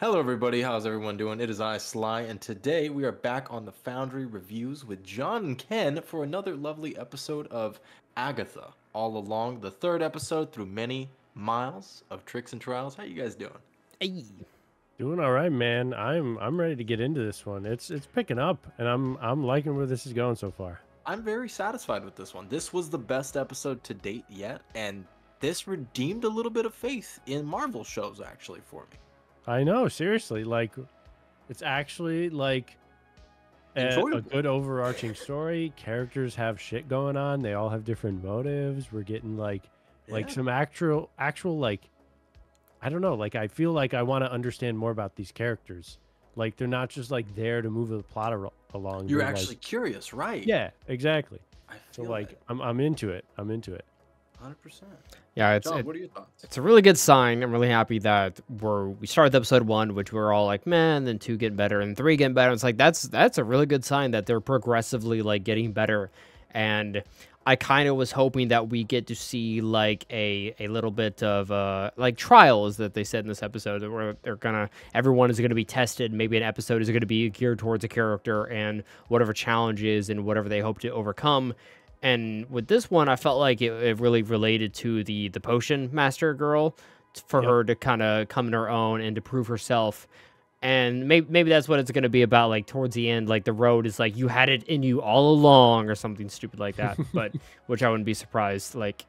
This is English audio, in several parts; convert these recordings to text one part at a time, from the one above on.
Hello, everybody. How's everyone doing? It is I, Sly, and today we are back on the Foundry reviews with John and Ken for another lovely episode of Agatha All Along, the third episode through many miles of tricks and trials. How you guys doing? Hey. Doing all right, man. I'm ready to get into this one. It's picking up, and I'm liking where this is going so far. I'm very satisfied with this one. This was the best episode to date yet, and this redeemed a little bit of faith in Marvel shows actually for me. I know, seriously. Like, it's actually like a good overarching story. Characters have shit going on. They all have different motives. We're getting like some actual like, I don't know. Like, I feel like I want to understand more about these characters. Like, they're not just like there to move the plot along. You're They're, actually like, curious, right? yeah, exactly. I So feel like, that. I'm into it. I'm into it. 100%. Yeah, John, what are your thoughts? it's a really good sign. I'm really happy that we started episode 1, which we were all like, man, then 2 getting better and 3 getting better. It's like that's a really good sign that they're progressively like getting better. And I kind of was hoping that we get to see like a little bit of like trials that they said in this episode where everyone is gonna be tested. Maybe an episode is gonna be geared towards a character and whatever challenges and whatever they hope to overcome. And with this one, I felt like it really related to the potion master girl for her to kind of come in her own and to prove herself. And maybe that's what it's going to be about. Like towards the end, like the road is like you had it in you all along or something stupid like that. But which I wouldn't be surprised like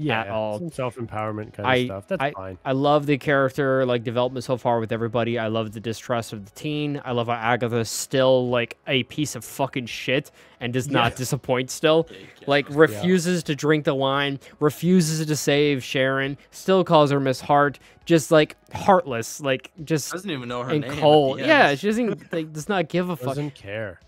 at all. Some self-empowerment kind of stuff. That's fine. I love the character like development so far with everybody. I love the distrust of the teen. I love how Agatha's still like a piece of fucking shit and does not disappoint still. Like refuses to drink the wine, refuses to save Sharon, still calls her Miss Hart, just like heartless, like just Doesn't even know her and name. cold. Yeah, she doesn't like does not give a fuck. Doesn't care.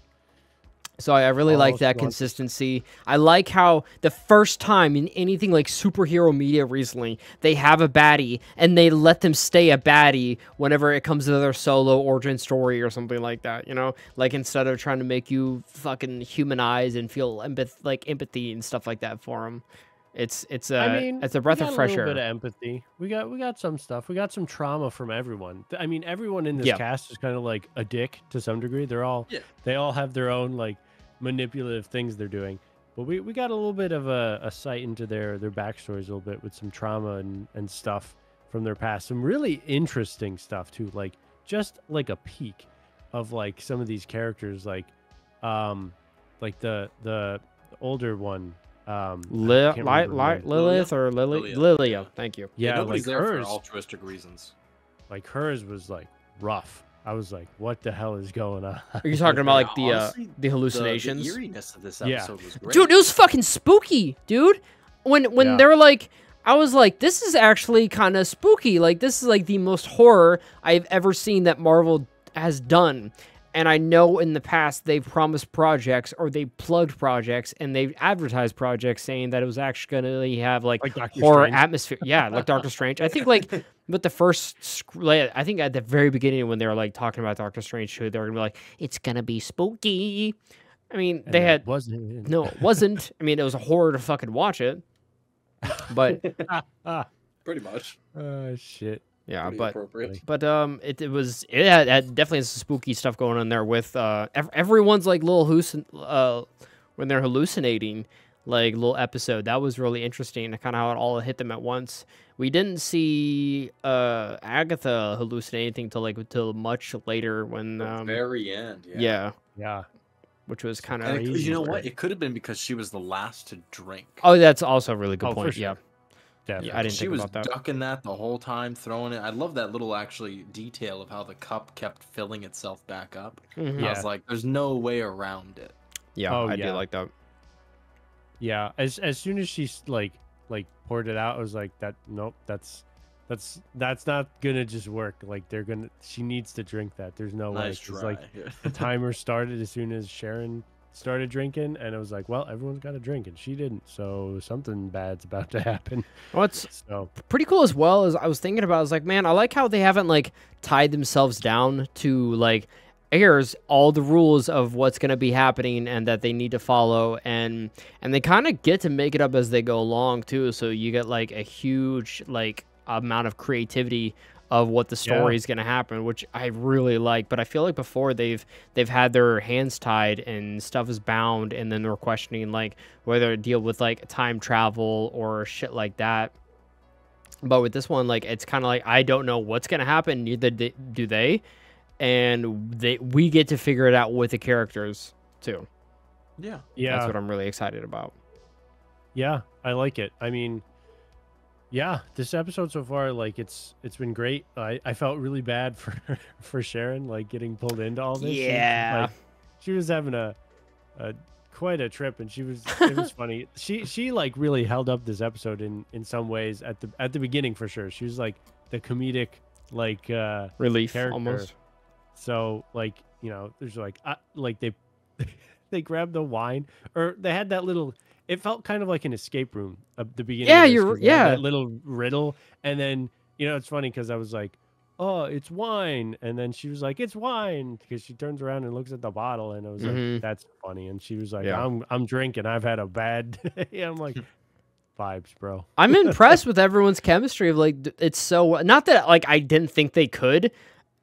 So I really like that Balls. consistency. I like how the first time in anything like superhero media recently, they have a baddie and they let them stay a baddie whenever it comes to their solo origin story or something like that, you know? Like instead of trying to make you fucking humanize and feel empathy and stuff like that for them. It's a breath of fresh air. A little bit of empathy. We got some stuff. We got some trauma from everyone. I mean, everyone in this cast is kind of like a dick to some degree. They all have their own like manipulative things they're doing. But we got a little bit of a sight into their backstories a little bit with some trauma and stuff from their past. Some really interesting stuff too. Like just like a peek of like some of these characters, like the older one. Lilith or Lilia. Thank you. Yeah, like there hers, for altruistic reasons. like hers was like rough. I was like, what the hell is going on? Are you talking about like Honestly, the hallucinations? The eeriness of this episode was great. Dude, it was fucking spooky, dude. When they were like, I was like, this is actually kind of spooky. Like, this is like the most horror I've ever seen that Marvel has done. And I know in the past they've promised projects or they plugged projects and they've advertised projects saying that it was actually going to have like horror atmosphere. Yeah, like Doctor Strange. I think like with the first, I think at the very beginning when they were like talking about Doctor Strange 2, they were going to be like, it's going to be spooky. I mean, And they had... No, it wasn't. I mean, it was a horror to fucking watch it. But... Pretty much. Shit. Yeah, Pretty but appropriate. it had definitely some spooky stuff going on there with everyone's like little when they're hallucinating, like little episode that was really interesting. Kind of how it all hit them at once. We didn't see Agatha hallucinate anything till much later when The very end. Yeah. which was kind And of you know what? It could have been because she was the last to drink. oh, that's also a really good Oh, for point. sure. Yeah. Definitely. Yeah, I didn't She think was about that. ducking that the whole time, throwing it. I love that little actually detail of how the cup kept filling itself back up. Mhm. I was like, "There's no way around it." Yeah, Oh, I do yeah. like that. Yeah, as soon as she like poured it out, I was like, nope, that's not gonna just work. Like she needs to drink that. There's no way. Nice 'Cause, try. like the timer started as soon as Sharon started drinking, and it was like, well, everyone's got to drink, and she didn't, so something bad's about to happen. What's So pretty cool as well as I was thinking about, I was like, man, I like how they haven't like tied themselves down to like here's all the rules of what's going to be happening and that they need to follow, and they kind of get to make it up as they go along too, so you get like a huge like amount of creativity of what the story is going to happen, which I really like. But I feel like before they've had their hands tied and stuff is bound, and then they're questioning like whether to deal with like time travel or shit like that. But with this one, like it's kind of like I don't know what's going to happen, neither do they, and we get to figure it out with the characters too. Yeah, that's what I'm really excited about. Yeah, I like it. I mean, yeah, this episode so far, like it's been great. I felt really bad for Sharon, like getting pulled into all this. Yeah, she was having a quite a trip, and it was funny. She like really held up this episode in some ways at the beginning for sure. She was like the comedic like relief character. Almost. So like, you know, there's like they grabbed the wine, or they had that little. It felt kind of like an escape room at the beginning. Yeah, that little riddle, and then you know it's funny because I was like, "Oh, it's wine," and then she was like, "It's wine," because she turns around and looks at the bottle, and I was like, "That's funny," and she was like, "I'm drinking. I've had a bad day." I'm like, vibes, bro. I'm impressed with everyone's chemistry. Of like, it's so not that like I didn't think they could.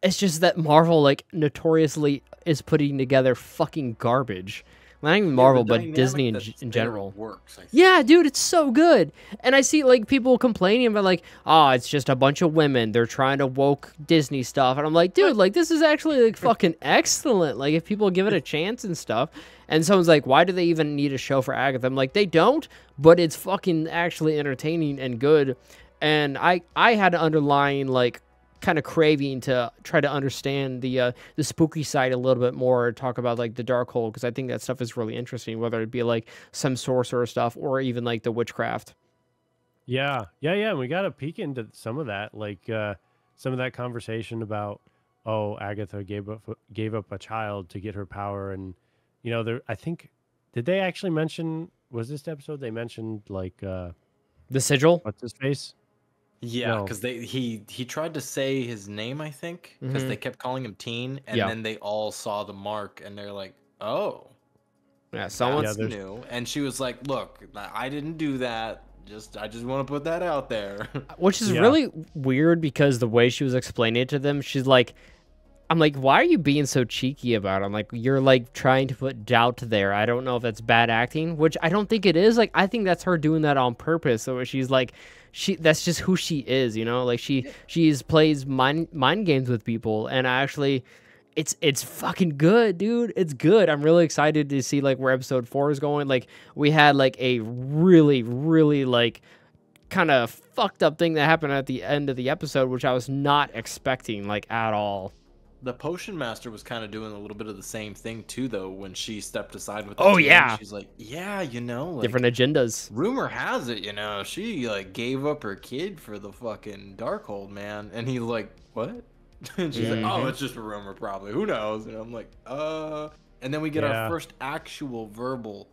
It's just that Marvel like notoriously is putting together fucking garbage. Not even Marvel, but Disney in general. Works, yeah, dude, it's so good. And I see like people complaining about like, oh, it's just a bunch of women. They're trying to woke Disney stuff. And I'm like, dude, like this is actually like fucking excellent. Like if people give it a chance and stuff. And someone's like, why do they even need a show for Agatha? I'm like, they don't, but it's fucking actually entertaining and good. And I had an underlying like kind of craving to try to understand the spooky side a little bit more, talk about like the dark hole, because I think that stuff is really interesting, whether it be like some sorcerer stuff or even like the witchcraft. Yeah. And we got to peek into some of that, like some of that conversation about, oh, Agatha gave up a child to get her power, and you know, I think did they actually mention, was this episode they mentioned like the sigil? What's his face? Yeah, because he tried to say his name, I think, because they kept calling him Teen, and then they all saw the mark, and they're like, "Oh, yeah, someone's new." And she was like, "Look, I didn't do that. I just want to put that out there." Which is really weird because the way she was explaining it to them, she's like, I'm like, why are you being so cheeky about it? I'm like, you're like trying to put doubt there. I don't know if that's bad acting, which I don't think it is. Like, I think that's her doing that on purpose. So she's like, that's just who she is, you know? Like she's plays mind games with people, and it's fucking good, dude. It's good. I'm really excited to see like where episode 4 is going. Like we had like a really, really like kind of fucked up thing that happened at the end of the episode, which I was not expecting like at all. The Potion Master was kind of doing a little bit of the same thing too, though, when she stepped aside with yeah, she's like, yeah, you know, like, different agendas. Rumor has it, you know, she like gave up her kid for the fucking Darkhold, man. And he's like, what? And she's like, oh, it's just a rumor, probably, who knows? And I'm like, and then we get our first actual verbal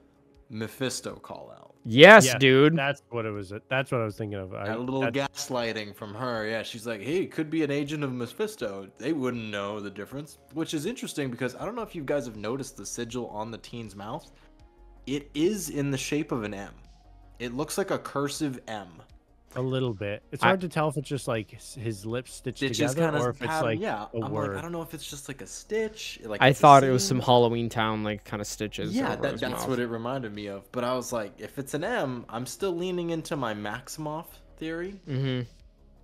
Mephisto call out. Yes, dude. That's what it was. That's what I was thinking of. A little gaslighting from her. Yeah, she's like, hey, it could be an agent of Mephisto. They wouldn't know the difference, which is interesting because I don't know if you guys have noticed the sigil on the teen's mouth. It is in the shape of an M. It looks like a cursive M. A little bit. It's hard to tell if it's just like his lips stitched together or if it's like a word. Like, I don't know if it's just like a stitch. Like I thought it was some Halloween Town like kind of stitches. Yeah, that's what it reminded me of. But I was like, if it's an M, I'm still leaning into my Maximoff theory.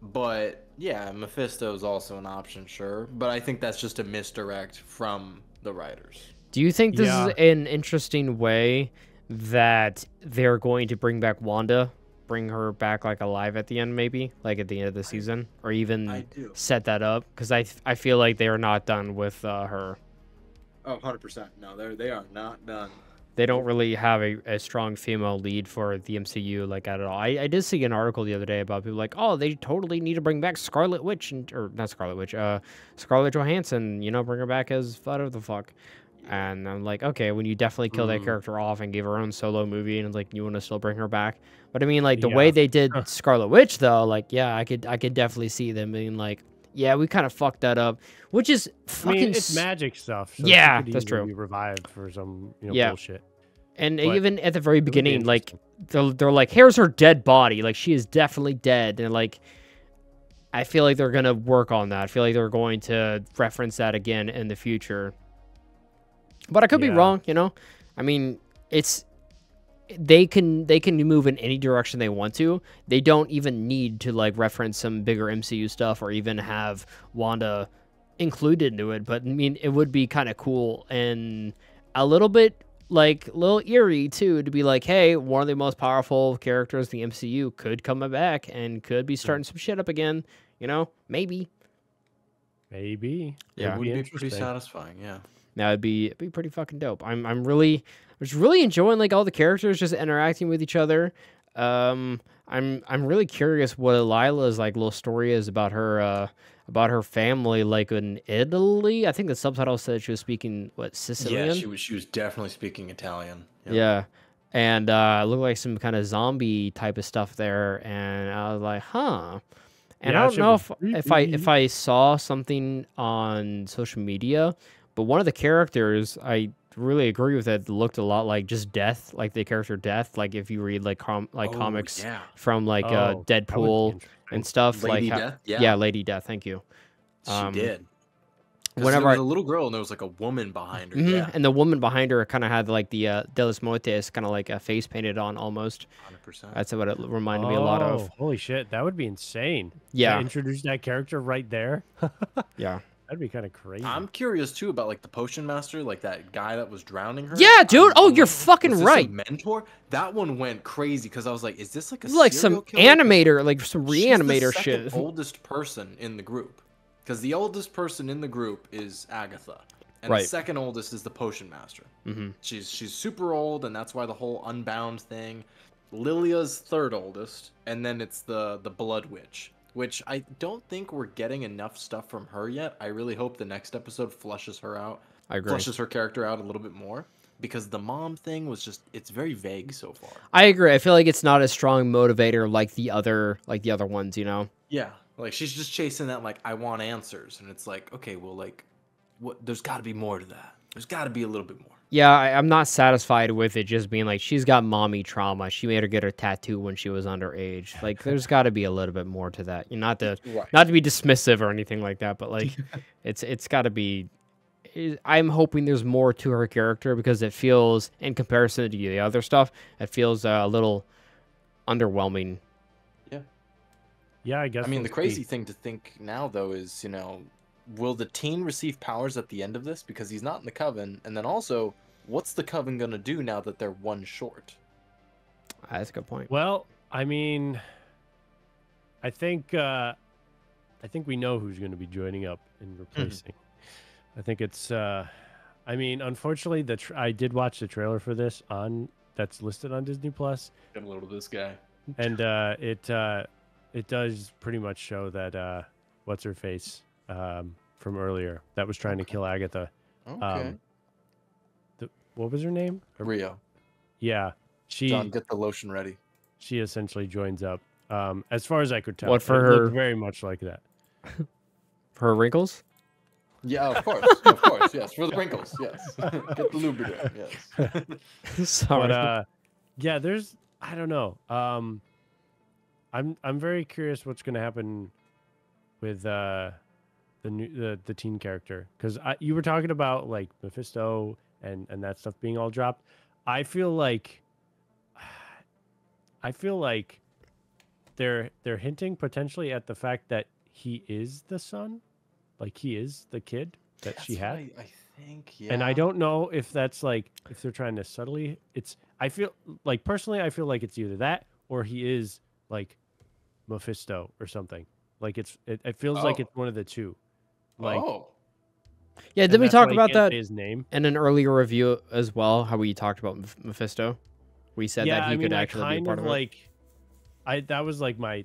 But yeah, Mephisto is also an option, sure. But I think that's just a misdirect from the writers. Do you think this is an interesting way that they're going to bring back Wanda? Bring her back like alive at the end, maybe like at the end of the season, or even set that up, because I feel like they are not done with her. Oh, 100%. No, they are not done. They don't really have a strong female lead for the MCU like at all. I did see an article the other day about people like, oh, they totally need to bring back Scarlet Witch, or not Scarlet Witch, Scarlett Johansson, you know, bring her back as whatever the fuck. And I'm like, okay, when you definitely kill that character off and give her own solo movie, and it's like, you want to still bring her back? But I mean, like the way they did Scarlet Witch, though, like, yeah, I could definitely see them being like, yeah, we kind of fucked that up, which is fucking. I mean, it's magic stuff. So yeah, that's true. Be revived for some bullshit. And even at the very beginning, like they're like, here's her dead body, like she is definitely dead, and like, I feel like they're going to work on that. I feel like they're going to reference that again in the future. But I could be wrong, you know? I mean, they can move in any direction they want to. They don't even need to like reference some bigger MCU stuff or even have Wanda included into it. But I mean, it would be kind of cool and a little bit like a little eerie too to be like, hey, one of the most powerful characters in the MCU could come back and could be starting some shit up again. You know, maybe. Yeah, it would be pretty satisfying. Yeah, it'd be pretty fucking dope. I was really enjoying like all the characters just interacting with each other. I'm really curious what Lila's like little story is about her family, like in Italy. I think the subtitle said she was speaking Sicilian. Yeah, she was definitely speaking Italian. Yeah. And it looked like some kind of zombie type of stuff there, and I was like, huh. And I don't know if I saw something on social media, but one of the characters, I really agree with it, looked a lot like just Death, like the character Death. Like if you read like comics from like Deadpool and stuff, Lady like Death? Yeah, Lady Death. Thank you. She did. Whenever there was a little girl and there was like a woman behind her. Yeah. And the woman behind her kind of had like the Delis Moites kind of like a face painted on almost. 100%. That's what it reminded me a lot of. Holy shit, that would be insane. Yeah. Introduce that character right there. Yeah. That'd be kind of crazy. I'm curious too about like the potion master, like that guy that was drowning her. Yeah, dude. You're fucking right. Mentor. That one went crazy because I was like, is this like some animator, like some reanimator shit? She's the oldest person in the group, because the oldest person in the group is Agatha, and the second oldest is the potion master. She's super old, and that's why the whole Unbound thing. Lilia's third oldest, and then it's the Blood Witch, which I don't think we're getting enough stuff from her yet. I really hope the next episode flushes her out. I agree. Flushes her character out a little bit more, because the mom thing was it's very vague so far. I agree. I feel like it's not a strong motivator like the other ones, you know? Yeah. Like she's just chasing that like I want answers, and it's like, okay, well, like what, there's got to be more to that. There's got to be a little bit more. Yeah, I'm not satisfied with it just being like she's got mommy trauma. She made her get her tattoo when she was underage. Like there's got to be a little bit more to that. Not to be dismissive or anything like that, but like it's got to be. I'm hoping there's more to her character, because it feels, in comparison to the other stuff, it feels a little underwhelming. Yeah, I guess. I mean, the crazy thing to think now, though, is, you know, will the teen receive powers at the end of this? Because he's not in the Coven. And then also, what's the Coven going to do now that they're one short? That's a good point. Well, I mean, I think we know who's going to be joining up and replacing. I think it's, I mean, unfortunately, I did watch the trailer for this that's listed on Disney Plus. Get a little of this guy. And it does pretty much show that what's her face from earlier that was trying to kill Agatha. Okay. What was her name? Rio. Yeah, John, get the lotion ready. She essentially joins up. As far as I could tell, what for her? Very much like that. For her wrinkles. Yeah, of course, yes, for the wrinkles, yes. Get the lubricant, yes. Sorry. But yeah, I don't know. I'm very curious what's going to happen with the teen character, because you were talking about like Mephisto and that stuff being all dropped. I feel like they're hinting potentially at the fact that he is the son, like he is the kid that she had. I think, yeah. And I don't know if that's like if they're trying to subtly. I feel like personally, I feel like it's either that or he is like Mephisto or something. Like it feels like it's one of the two. Like, yeah, did we talk about that his name in an earlier review as well? How we talked about Mephisto? We said that he could actually be a part of it.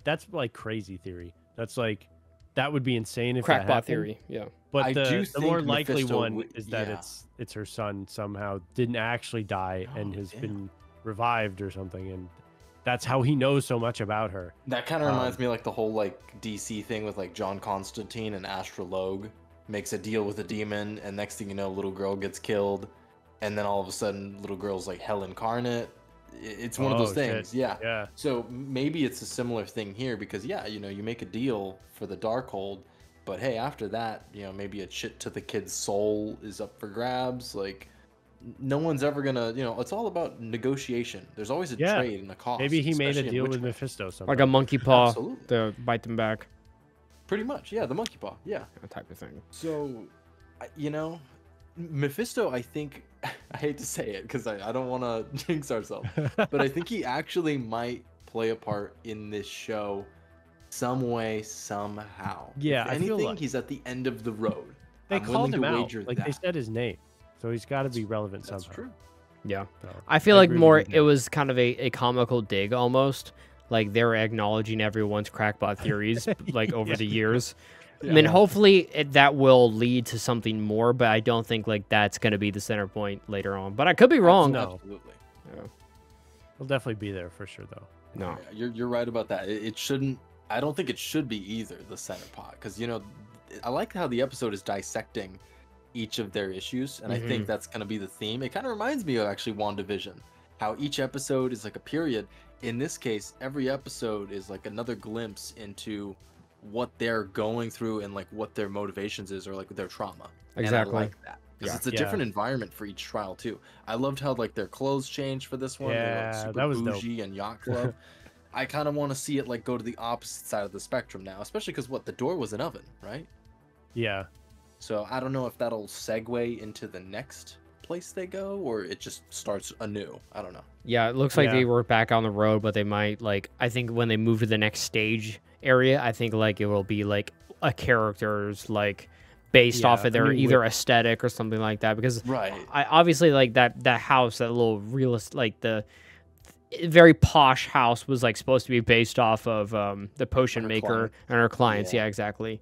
That's like crazy theory. That's like that would be insane if crackpot that happened. Theory. Yeah, but the more likely one is that it's her son somehow didn't actually die and has been revived or something, and that's how he knows so much about her. That kind of reminds me of like the whole like DC thing with like John Constantine and Astrologue makes a deal with a demon, and next thing you know, little girl gets killed, and then all of a sudden, little girl's like hell incarnate. It's one of those things. Shit. Yeah. So maybe it's a similar thing here because you know, you make a deal for the Darkhold, but hey, after that, you know, maybe a shit to the kid's soul is up for grabs. Like, no one's ever gonna, you know, it's all about negotiation. There's always a trade and a cost. Maybe he made a deal with Mephisto. Like a monkey paw to bite them back. Pretty much, yeah, the monkey paw, yeah. That type of thing. So, you know, Mephisto, I think, I hate to say it because I don't want to jinx ourselves, but I think he actually might play a part in this show some way, somehow. Yeah, if anything, I feel like he's at the end of the road. They called him out. Like, they said his name. So he's got to be relevant somehow. That's true. Yeah. So, I feel like more it was kind of a comical dig almost. Like they were acknowledging everyone's crackpot theories like over the years. I mean, hopefully that will lead to something more, but I don't think like that's going to be the center point later on. But I could be wrong. No. Absolutely. Yeah. He'll definitely be there for sure, though. No. Yeah, you're right about that. It shouldn't. I don't think it should be either the center pot because, you know, I like how the episode is dissecting each of their issues, and I think that's going to be the theme. It kind of reminds me of actually WandaVision, how each episode is like a period. In this case, every episode is like another glimpse into what they're going through and like what their motivations is or like their trauma. Exactly. And I like that because it's a different environment for each trial too. I loved how like their clothes changed for this one. Yeah, like, super that was bougie dope. And yacht club. I kind of want to see it like go to the opposite side of the spectrum now, especially because the door was an oven, right? Yeah. So I don't know if that'll segue into the next place they go or it just starts anew. I don't know. Yeah, it looks like they were back on the road, but they might like I think when they move to the next stage area, I think like it will be like a character's like based off of their either aesthetic or something like that because I obviously like that house, that little realist like the very posh house was like supposed to be based off of the potion maker and her clients. Yeah, exactly.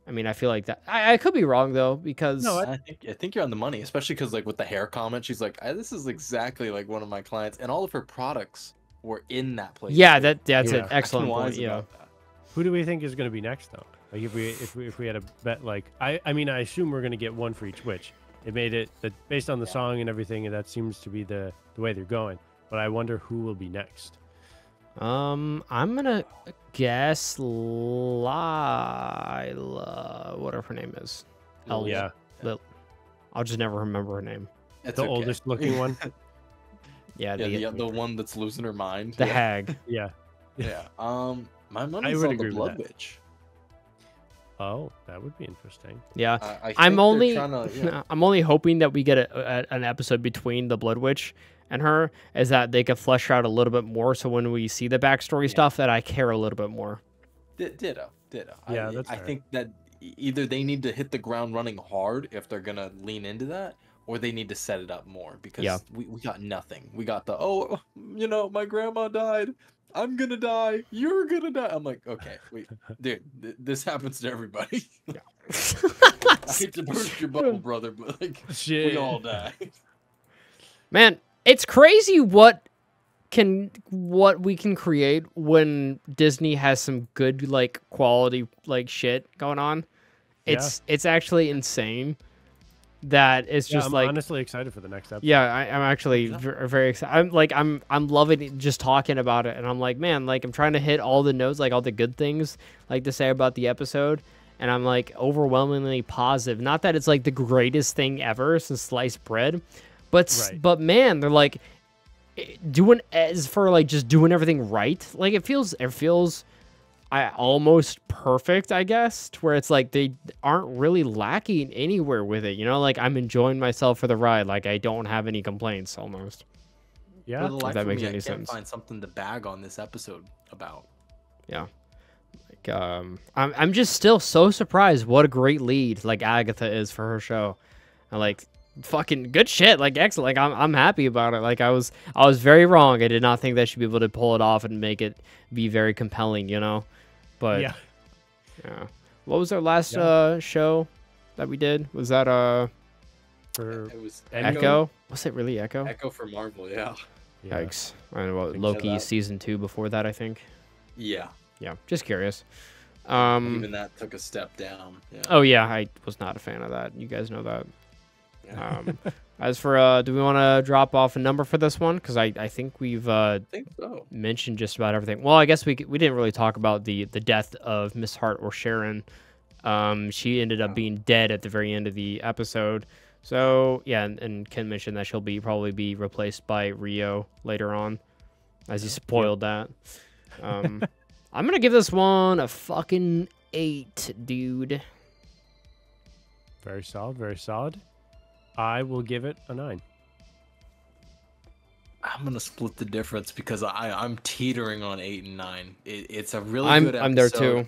I mean, I feel like that. I could be wrong though, because no, I think you're on the money, especially because like with the hair comment, she's like, "This is exactly like one of my clients," and all of her products were in that place. Yeah, that's an excellent point. Yeah. Who do we think is going to be next though? Like if we had a bet, like I mean, I assume we're going to get one for each witch. It made it that based on the song and everything, and that seems to be the way they're going. But I wonder who will be next. I'm gonna guess Lila, whatever her name is. Yeah. I'll just never remember her name. The oldest looking one. The one that's losing her mind. The hag. Yeah. My money's on the Blood Witch. Oh, that would be interesting. Yeah, I'm only hoping that we get an episode between the Blood Witch and her, is that they could flesh out a little bit more. So when we see the backstory stuff, that I care a little bit more. Ditto. Yeah, I think that either they need to hit the ground running hard if they're gonna lean into that, or they need to set it up more because we got nothing. We got the my grandma died. I'm gonna die. You're gonna die. I'm like, okay, wait, dude, this happens to everybody. Yeah. I hate to burst your bubble, brother, but like, we all die. Man, it's crazy what we can create when Disney has some good like quality like shit going on. It's actually insane. That it's just I'm like honestly excited for the next episode. Yeah, I'm actually very excited. I'm loving it, just talking about it, and I'm like, man, like I'm trying to hit all the notes, like all the good things, like to say about the episode, and I'm like overwhelmingly positive. Not that it's like the greatest thing ever since sliced bread, but man, they're like doing as for like just doing everything right. Like it feels almost perfect, I guess, to where it's like they aren't really lacking anywhere with it, like I'm enjoying myself for the ride, like I don't have any complaints almost. Yeah, if that makes any sense. Find something to bag on this episode about. Yeah, like I'm just still so surprised what a great lead like Agatha is for her show. And like fucking good shit, like excellent. Like I'm happy about it. Like I was very wrong. I did not think that she'd be able to pull it off and make it be very compelling, But yeah. What was our last show that we did? Was that it was Echo? Was it really Echo? Echo for Marvel, yeah. Yikes. I don't know, Loki season 2 before that, I think. Yeah. Yeah. Just curious. Even that took a step down. Yeah. Oh yeah, I was not a fan of that. You guys know that. As for, do we want to drop off a number for this one? Because I think we've I think so. mentioned just about everything. Well, I guess we didn't really talk about the death of Miss Hart or Sharon. She ended up being dead at the very end of the episode. So yeah, and Ken mentioned that she'll probably be replaced by Rio later on, as he spoiled that. I'm gonna give this one a fucking 8, dude. Very solid, very solid. I will give it a 9. I'm gonna split the difference because I'm teetering on 8 and 9. It's a really good episode. I'm there too.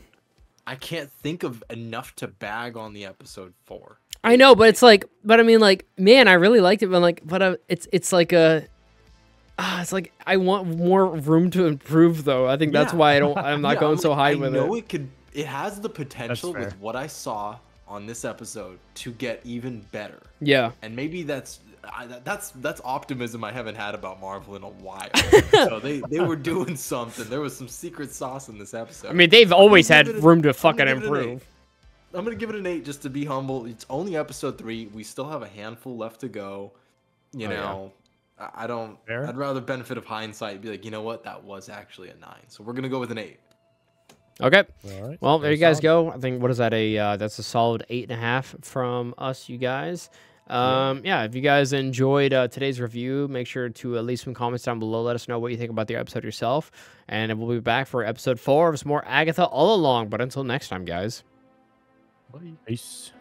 I can't think of enough to bag on the episode 4. I know, but it's like, but I mean, like, man, I really liked it, but like, but it's like it's like I want more room to improve, though. I think that's why I'm not going so high with it. I know it has the potential with what I saw on this episode to get even better. Yeah, and maybe that's optimism I haven't had about Marvel in a while. So they were doing something. There was some secret sauce in this episode. I mean, they've always had room to fucking improve. I'm gonna give it an 8 just to be humble. It's only episode 3. We still have a handful left to go. You know, yeah. I'd rather benefit of hindsight and be like, you know what, that was actually a 9. So we're gonna go with an 8. Okay. All right. Well, there you guys go. I think what is that? That's a solid 8.5 from us, you guys. Yeah, if you guys enjoyed today's review, make sure to leave some comments down below. Let us know what you think about the episode yourself. And we'll be back for episode 4 of some more Agatha All Along. But until next time, guys. Peace.